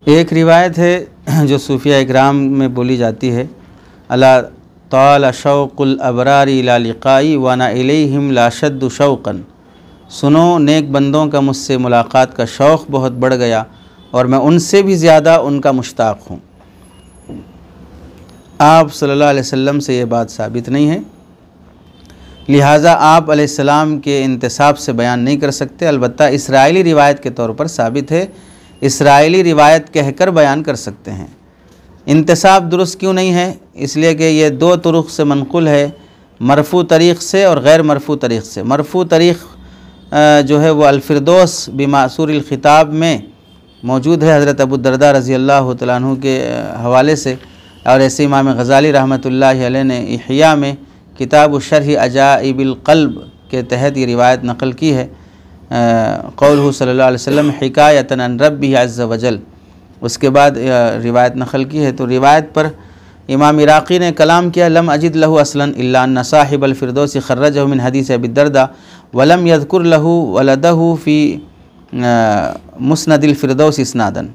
एक रिवायत है जो सूफिया इकराम में बोली जाती है, अला ताला शौक़ुल अबरारी ला लिक़ाई वाना इलैहिम ला शद्दु शौक़न। सुनो, नेक बंदों का मुझसे मुलाकात का शौक़ बहुत बढ़ गया और मैं उनसे भी ज़्यादा उनका मुश्ताक़ हूँ। आप सल्लल्लाहु अलैहि वसल्लम से ये बात साबित नहीं है, लिहाजा आप अलैहिस्सलाम के इंतसाब से बयान नहीं कर सकते। अलबत्ता इसराइली रिवायत के तौर पर साबित है, इसराइली रिवायत कहकर बयान कर सकते हैं। इंतसाब दुरुस्त क्यों नहीं है? इसलिए कि ये दो तुरुक़ से मनक़ुल है, मरफ़ू तरीक़ से और गैर मरफ़ू तरीक़ से। मरफ़ू तरीक़ जो है वो अल-फ़िरदौस बिमासूरिल ख़िताब में मौजूद है हज़रत अबू दरदा रज़ी अल्लाह तआला अन्हु के हवाले से, और ऐसे इमाम ग़ज़ाली रहमतुल्लाहि अलैह ने इह्या में किताब शरह अजाइबिल क़ल्ब के तहत ये रिवायत नक़ल की है। क़ौलहु सल्लल्लाहु अलैहि वसल्लम हिकायतन अन रब्बिही अज़्ज़ वजल, उसके बाद रिवायत नक़ल की है। तो रिवायत पर इमाम इराक़ी ने कलाम किया, लम अजिद लहु असलन इल्ला अन्ना साहिबल फ़िरदौस ख़र्रजहु मिन हदीस अबी दरदा वलम यज़कुर लहु वलदहु फ़ी मुस्नदिल फ़िरदौस इस्नादन।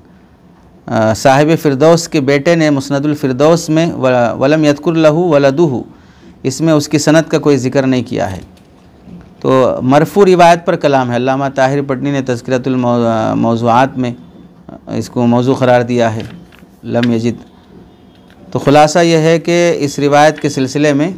साहिब फ़िरदौस के बेटे ने मुस्नदुल फ़िरदौस में वलम यज़कुर लहु वलदहु, इसमें उसकी सनद का कोई ज़िक्र नहीं किया है। तो मरफ़ू रिवायत पर कलाम है। अल्लामा ताहिर पटनी ने तज़किरतुल मौज़ूआत में इसको मौज़ू क़रार दिया है, लम यजिद। तो ख़ुलासा यह है कि इस रिवायत के सिलसिले में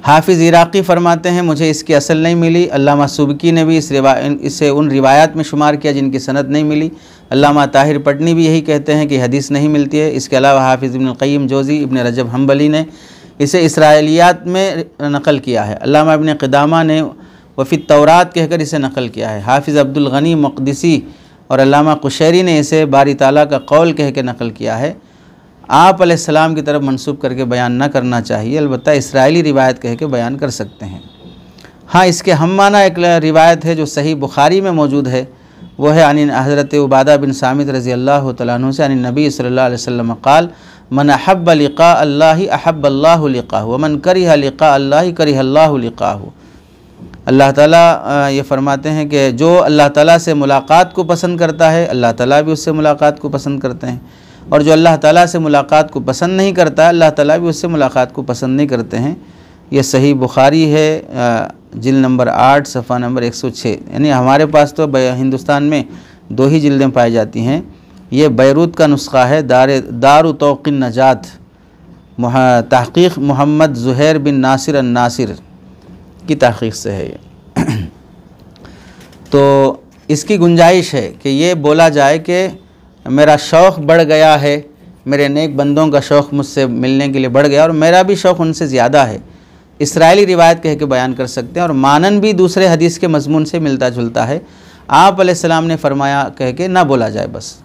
हाफिज़ इराक़ी फ़रमाते हैं मुझे इसकी असल नहीं मिली। अल्लामा सुबकी ने भी इसे उन रिवायात में शुमार किया जिनकी सनद नहीं मिली। अल्लामा ताहिर पटनी भी यही कहते हैं कि हदीस नहीं मिलती है। इसके अलावा हाफिज़ इब्न क़य्यिम जोज़ी, इब्न रजब हम्बली ने इसे इसराइलियात में नक़ल किया है। अल्लामा इब्न क़दामा ने वफ़ी तौरात कहकर इसे नक़ल किया है। हाफिज़ अब्दुल गनी मक़दिसी और अल्लामा कुशैरी ने इसे बारी ताला का कौल कह के नक़ल किया है। आप अलैहिस्सलाम की तरफ मंसूब करके बयान न करना चाहिए, अलबत्ता इसराइली रिवायत कह के बयान कर सकते हैं। हाँ, इसके हम माना एक रिवायत है जो सही बुखारी में मौजूद है, वो है अन हज़रत उबादा बिन सामित रज़ी अल्लाह तआला अन्हु से अन नबी सल्लल्लाहु अलैहि वसल्लम क़ाल मन अहब्ब लिक़ा अल्लाहि अहब्ब अल्लाहु लिक़ाहु व मन करिहा लिक़ा अल्लाहि करिहा अल्लाहु लिक़ाहु। अल्लाह ताला ये फ़रमाते हैं कि जो अल्लाह ताला से मुलाकात को पसंद करता है, अल्लाह ताला भी उससे मुलाकात को पसंद करते हैं, और जो अल्लाह ताला से मुलाकात को पसंद नहीं करता, अल्लाह ताला भी उससे मुलाकात को पसंद नहीं करते हैं। ये सही बुखारी है, जिल्द नंबर 8 सफ़ा नंबर 106। यानी हमारे पास तो हिंदुस्तान में 2 ही जिल्दें पाई जाती हैं। ये बैरूत का नुस्खा है, दारु तौक़िन नजात, तहक़ीक़ मोहम्मद ज़ुहैर बिन नासिर अन-नासिर की तहक़ीक़ से है ये। तो इसकी गुंजाइश है कि ये बोला जाए कि मेरा शौक़ बढ़ गया है, मेरे नेक बंदों का शौक़ मुझसे मिलने के लिए बढ़ गया और मेरा भी शौक़ उनसे ज़्यादा है। इसराइली रिवायत कह के बयान कर सकते हैं और मानन भी दूसरे हदीस के मज़मून से मिलता जुलता है। आप अलैहिस्सलाम ने फ़रमाया कह के ना बोला जाए बस।